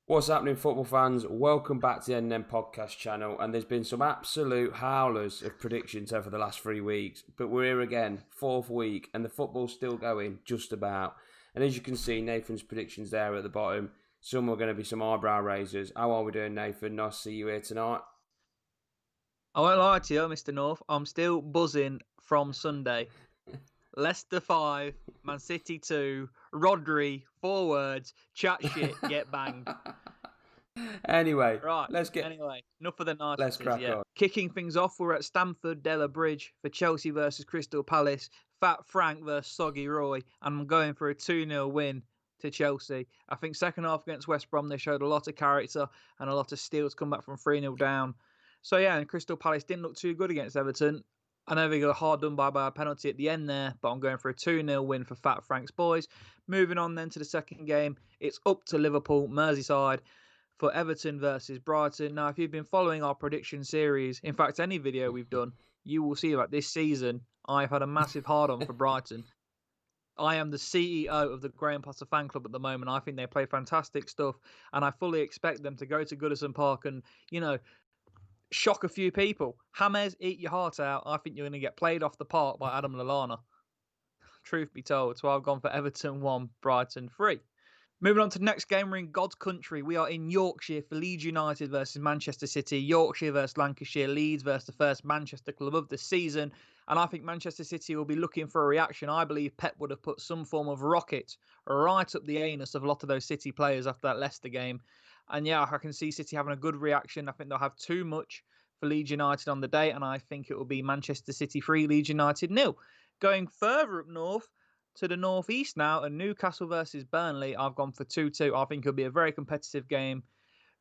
What's happening, football fans? Welcome back to the NN Podcast channel. And there's been some absolute howlers of predictions over the last 3 weeks. But we're here again, fourth week, and the football's still going, just about. And as you can see, Nathan's predictions there at the bottom. Some are going to be some eyebrow raisers. How are we doing, Nathan? Nice to see you here tonight. I won't lie to you, Mr. North. I'm still buzzing from Sunday. Leicester 5, Man City 2, Rodri, 4 words, chat shit, get banged. Anyway, Right, enough of the let's niceties, crack yeah. on. Kicking things off, we're at Stamford Della Bridge for Chelsea versus Crystal Palace, Fat Frank versus Soggy Roy, and I'm going for a 2-0 win to Chelsea. I think second half against West Brom, they showed a lot of character and a lot of steel to come back from 3-0 down. So yeah, and Crystal Palace didn't look too good against Everton. I know they got hard done by a penalty at the end there, but I'm going for a 2-0 win for Fat Frank's boys. Moving on then to the second game, it's up to Liverpool, Merseyside, for Everton versus Brighton. Now, if you've been following our prediction series, in fact, any video we've done, you will see that this season I've had a massive hard on for Brighton. I am the CEO of the Graham Potter fan club at the moment. I think they play fantastic stuff, and I fully expect them to go to Goodison Park and, shock a few people. James, eat your heart out. I think you're going to get played off the park by Adam Lallana. Truth be told. So I've gone for Everton 1, Brighton 3. Moving on to the next game, we're in God's country. We are in Yorkshire for Leeds United versus Manchester City, Yorkshire versus Lancashire, Leeds versus the first Manchester club of the season. And I think Manchester City will be looking for a reaction. I believe Pep would have put some form of rocket right up the anus of a lot of those City players after that Leicester game. And yeah, I can see City having a good reaction. I think they'll have too much for Leeds United on the day. And I think it will be Manchester City 3, Leeds United 0. Going further up north, to the northeast now, and Newcastle versus Burnley, I've gone for 2-2. I think it'll be a very competitive game.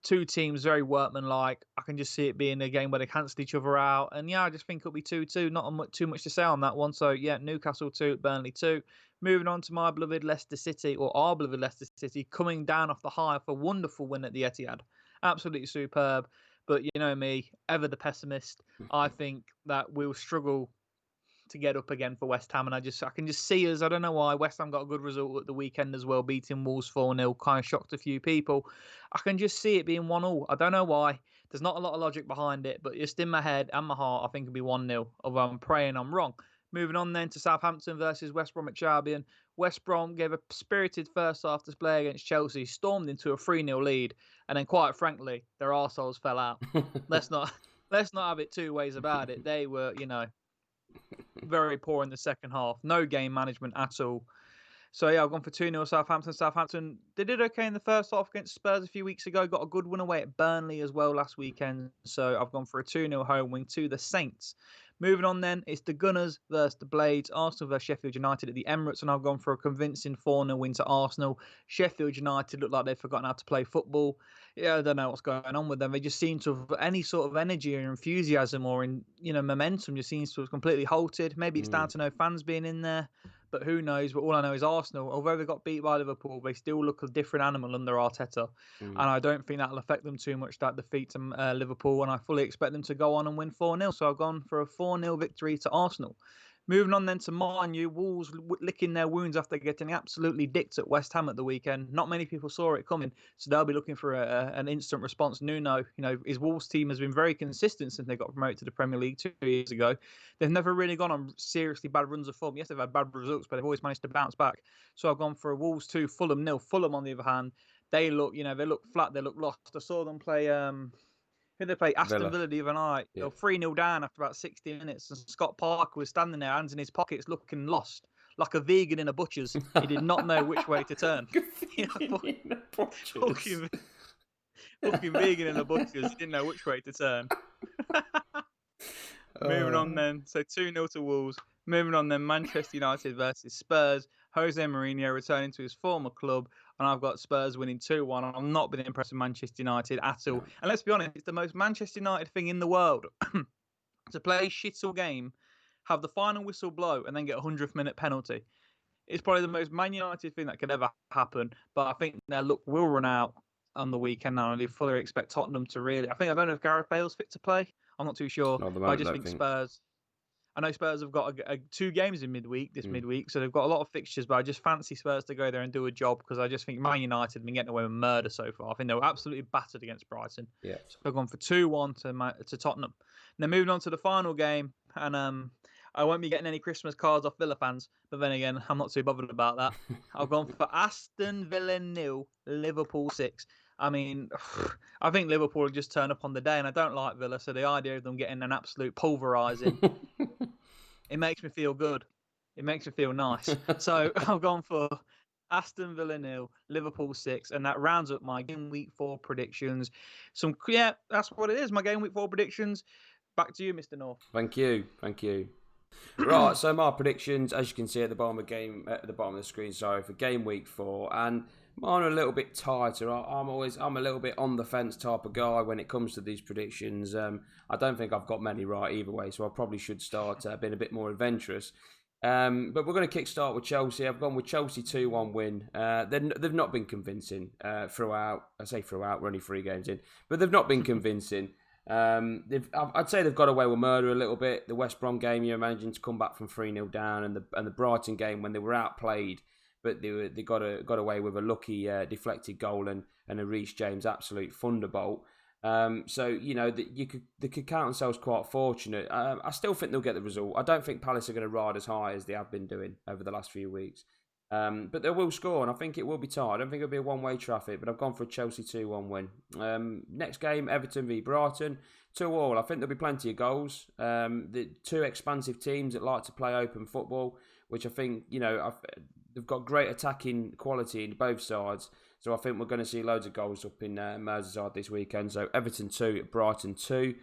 Two teams very workmanlike. I can just see it being a game where they cancel each other out. And yeah, I just think it'll be 2-2. Not too much to say on that one. So yeah, Newcastle 2, Burnley 2. Moving on to my beloved Leicester City, or our beloved Leicester City, coming down off the high of a wonderful win at the Etihad. Absolutely superb. But you know me, ever the pessimist. I think that we'll struggle to get up again for West Ham, and I can just see us. I don't know why West Ham got a good result at the weekend as well, beating Wolves 4-0, kind of shocked a few people. I can just see it being 1-1. I don't know why. There's not a lot of logic behind it, but just in my head and my heart, I think it'll be 1-0. Although I'm praying I'm wrong. Moving on then to Southampton versus West Bromwich Albion. West Brom gave a spirited first half display against Chelsea, stormed into a 3-0 lead, and then quite frankly, their arseholes fell out. let's not have it two ways about it. They were, very poor in the second half. No game management at all. So yeah, I've gone for 2-0 Southampton. Southampton, they did okay in the first half against Spurs a few weeks ago. Got a good win away at Burnley as well last weekend. So I've gone for a 2-0 home win to the Saints. Moving on then, it's the Gunners versus the Blades. Arsenal versus Sheffield United at the Emirates, and I've gone for a convincing 4-0 win to Arsenal. Sheffield United look like they've forgotten how to play football. Yeah, I don't know what's going on with them. They just seem to have any sort of energy or enthusiasm or momentum just seems to have completely halted. Maybe it's down to no fans being in there. But who knows? But all I know is Arsenal, although they got beat by Liverpool, they still look a different animal under Arteta. And I don't think that'll affect them too much, that defeat to Liverpool. And I fully expect them to go on and win 4-0. So I've gone for a 4-0 victory to Arsenal. Moving on then to Manu, Wolves licking their wounds after getting absolutely dicked at West Ham at the weekend. Not many people saw it coming, so they'll be looking for an instant response. Nuno, his Wolves team has been very consistent since they got promoted to the Premier League 2 years ago. They've never really gone on seriously bad runs of form. Yes, they've had bad results, but they've always managed to bounce back. So I've gone for a Wolves 2, Fulham 0. Fulham, on the other hand, they look flat, they look lost. I saw them play who they played? Aston Villa the other night. They were 3-0 down after about 60 minutes. And Scott Parker was standing there, hands in his pockets, looking lost, like a vegan in a butcher's. He did not know which way to turn. Fucking vegan in a butcher's. He didn't know which way to turn. Moving on then. So 2-0 to Wolves. Moving on then, Manchester United versus Spurs. Jose Mourinho returning to his former club, and I've got Spurs winning 2-1. I've not been impressed with Manchester United at all. And let's be honest, it's the most Manchester United thing in the world to play a shittle game, have the final whistle blow, and then get a 100th minute penalty. It's probably the most Man United thing that could ever happen, but I think their luck will run out on the weekend now, and they fully expect Tottenham to really... I don't know if Gareth Bale's fit to play. I'm not too sure. Not at the But I moment, just don't think Spurs... I know Spurs have got 2 games in midweek, so they've got a lot of fixtures. But I just fancy Spurs to go there and do a job because I just think Man United have been getting away with murder so far. I think they were absolutely battered against Brighton. Yeah. So I've gone for 2-1 to Tottenham. And then moving on to the final game, and I won't be getting any Christmas cards off Villa fans, but then again, I'm not too bothered about that. I've gone for Aston Villa 0, Liverpool 6. I mean, I think Liverpool will just turn up on the day, and I don't like Villa, so the idea of them getting an absolute pulverising, it makes me feel good. It makes me feel nice. So I've gone for Aston Villa 0, Liverpool 6, and that rounds up my game week 4 predictions. That's what it is. My game week 4 predictions. Back to you, Mr. North. Thank you. Right, so my predictions, as you can see at the bottom of the screen, for game week 4, and mine are a little bit tighter. I'm a little bit on the fence type of guy when it comes to these predictions. I don't think I've got many right either way, so I probably should start being a bit more adventurous. But we're going to kick-start with Chelsea. I've gone with Chelsea 2-1 win. They've not been convincing throughout. I say throughout, we're only 3 games in, but they've not been convincing. I'd say they've got away with murder a little bit. The West Brom game, you're managing to come back from 3-0 down, and the Brighton game when they were outplayed, but they got away with a lucky deflected goal and a Reece James absolute thunderbolt. So they could count themselves quite fortunate. I still think they'll get the result. I don't think Palace are going to ride as high as they have been doing over the last few weeks. But they will score, and I think it will be tight. I don't think it'll be a one-way traffic, but I've gone for a Chelsea 2-1 win. Next game, Everton v Brighton, 2-2. I think there'll be plenty of goals. The 2 expansive teams that like to play open football, which I think, they've got great attacking quality in both sides. So I think we're going to see loads of goals up in Merseyside this weekend. So Everton 2, Brighton 2.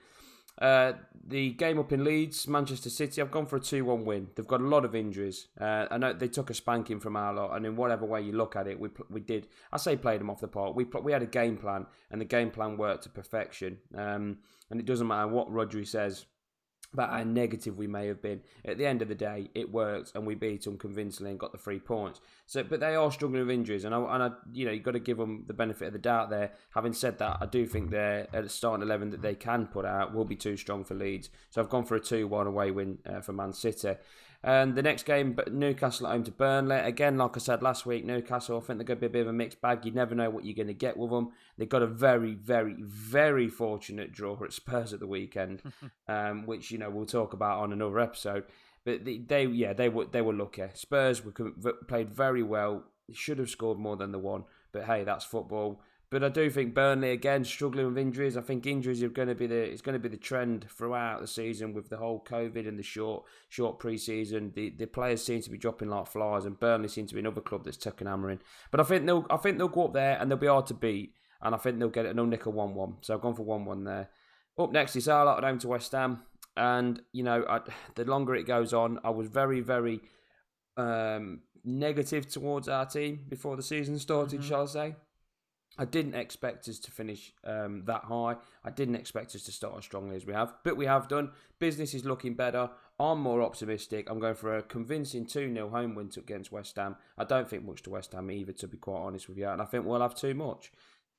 The game up in Leeds, Manchester City, I've gone for a 2-1 win. They've got a lot of injuries. I know they took a spanking from our lot, and in whatever way you look at it, we did. I say played them off the park. We had a game plan, and the game plan worked to perfection. And it doesn't matter what Rodri says about how negative we may have been. At the end of the day, it worked, and we beat them convincingly and got the 3 points. So, but they are struggling with injuries, and you've got to give them the benefit of the doubt there. Having said that, I do think their starting 11 that they can put out will be too strong for Leeds. So I've gone for a 2-1 away win for Man City. And the next game, Newcastle at home to Burnley. Again, like I said last week, Newcastle, I think they're going to be a bit of a mixed bag. You never know what you're going to get with them. They got a very, very, very fortunate draw at Spurs at the weekend, which we'll talk about on another episode. But they were lucky. Spurs played very well. They should have scored more than the one. But hey, that's football. But I do think Burnley again struggling with injuries. I think injuries are going to be the trend throughout the season with the whole COVID and the short pre-season. The players seem to be dropping like flies, and Burnley seem to be another club that's tucking hammering. But I think they'll go up there and they'll be hard to beat, and I think they'll nick a 1-1. So I've gone for 1-1 there. Up next is Arsenal at home to West Ham, and the longer it goes on, I was very, very negative towards our team before the season started, shall I say. I didn't expect us to finish that high. I didn't expect us to start as strongly as we have. But we have done. Business is looking better. I'm more optimistic. I'm going for a convincing 2-0 home win against West Ham. I don't think much to West Ham either, to be quite honest with you. And I think we'll have too much.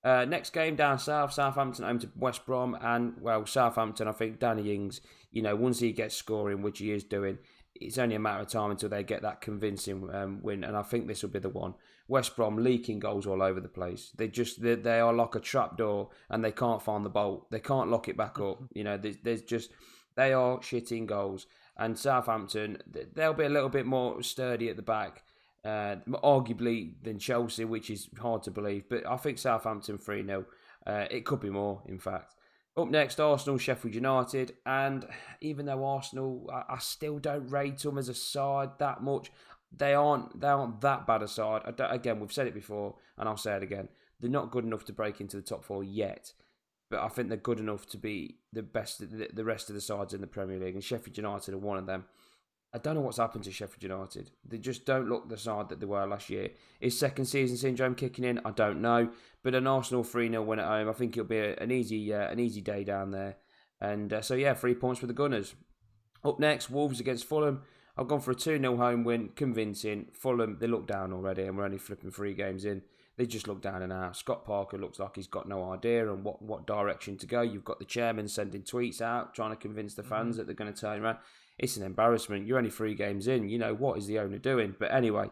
Next game down south, Southampton home to West Brom. And, Southampton, I think Danny Ings, once he gets scoring, which he is doing, it's only a matter of time until they get that convincing win, and I think this will be the one. West Brom leaking goals all over the place. They are like a trapdoor, and they can't find the bolt. They can't lock it back up. They are shitting goals. And Southampton, they'll be a little bit more sturdy at the back, arguably than Chelsea, which is hard to believe. But I think Southampton 3-0. It could be more, in fact. Up next, Arsenal, Sheffield United, and even though Arsenal, I still don't rate them as a side that much. They aren't that bad a side. Again, we've said it before, and I'll say it again. They're not good enough to break into the top 4 yet, but I think they're good enough to be the best, the rest of the sides in the Premier League, and Sheffield United are one of them. I don't know what's happened to Sheffield United. They just don't look the side that they were last year. Is second season syndrome kicking in? I don't know. But an Arsenal 3-0 win at home, I think it'll be an easy day down there. And 3 points for the Gunners. Up next, Wolves against Fulham. I've gone for a 2-0 home win, convincing. Fulham, they look down already, and we're only flipping 3 games in. They just look down and out. Scott Parker looks like he's got no idea on what direction to go. You've got the chairman sending tweets out, trying to convince the fans that they're going to turn around. it's an embarrassment. You're only 3 games in. What is the owner doing? But anyway,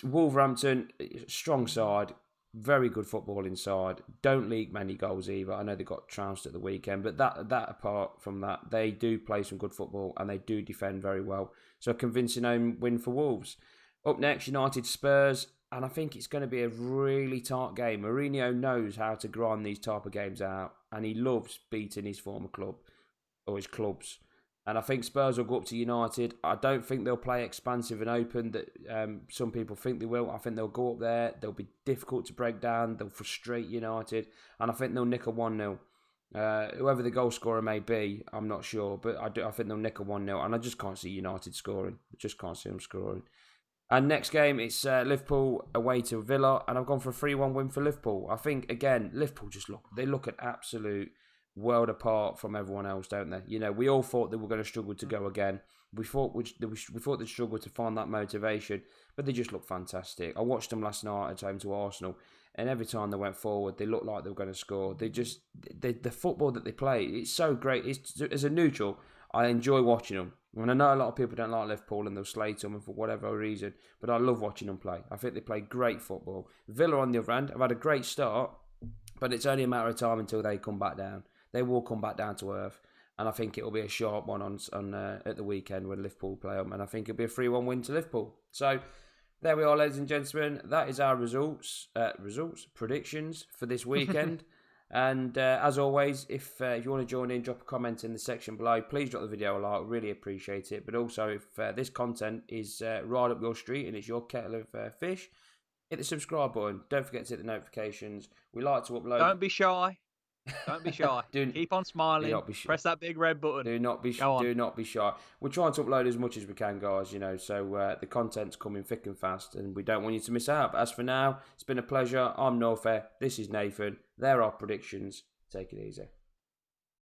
Wolverhampton, strong side, very good footballing side. Don't leak many goals either. I know they got trounced at the weekend, but that apart from that, they do play some good football and they do defend very well. So a convincing home win for Wolves. Up next, United Spurs, and I think it's going to be a really tight game. Mourinho knows how to grind these type of games out, and he loves beating his former club or his clubs. And I think Spurs will go up to United. I don't think they'll play expansive and open that some people think they will. I think they'll go up there. They'll be difficult to break down. They'll frustrate United. And I think they'll nick a 1-0. Whoever the goal scorer may be, I'm not sure. But I think they'll nick a 1-0. And I just can't see United scoring. I just can't see them scoring. And next game, it's Liverpool away to Villa. And I've gone for a 3-1 win for Liverpool. I think, again, Liverpool they look an absolute world apart from everyone else, don't they? We all thought they were going to struggle to go again. We thought they'd struggle to find that motivation, but they just look fantastic. I watched them last night at home to Arsenal, and every time they went forward, they looked like they were going to score. The football that they play, it's so great. As a neutral, I enjoy watching them. And I know a lot of people don't like Liverpool and they'll slate them for whatever reason, but I love watching them play. I think they play great football. Villa, on the other hand, have had a great start, but it's only a matter of time until they come back down. They will come back down to earth, and I think it'll be a sharp one on at the weekend when Liverpool play them, and I think it'll be a 3-1 win to Liverpool. So there we are, ladies and gentlemen. That is our predictions for this weekend. And as always, if you want to join in, drop a comment in the section below. Please drop the video a like. Really appreciate it. But also, if this content is right up your street and it's your kettle of fish, hit the subscribe button. Don't forget to hit the notifications. We like to upload. Don't be shy. Don't be shy. Keep on smiling. Press that big red button. Do not be shy. We're trying to upload as much as we can, guys. So the content's coming thick and fast, and we don't want you to miss out. But as for now, it's been a pleasure. I'm Norfair. This is Nathan. There are predictions. Take it easy.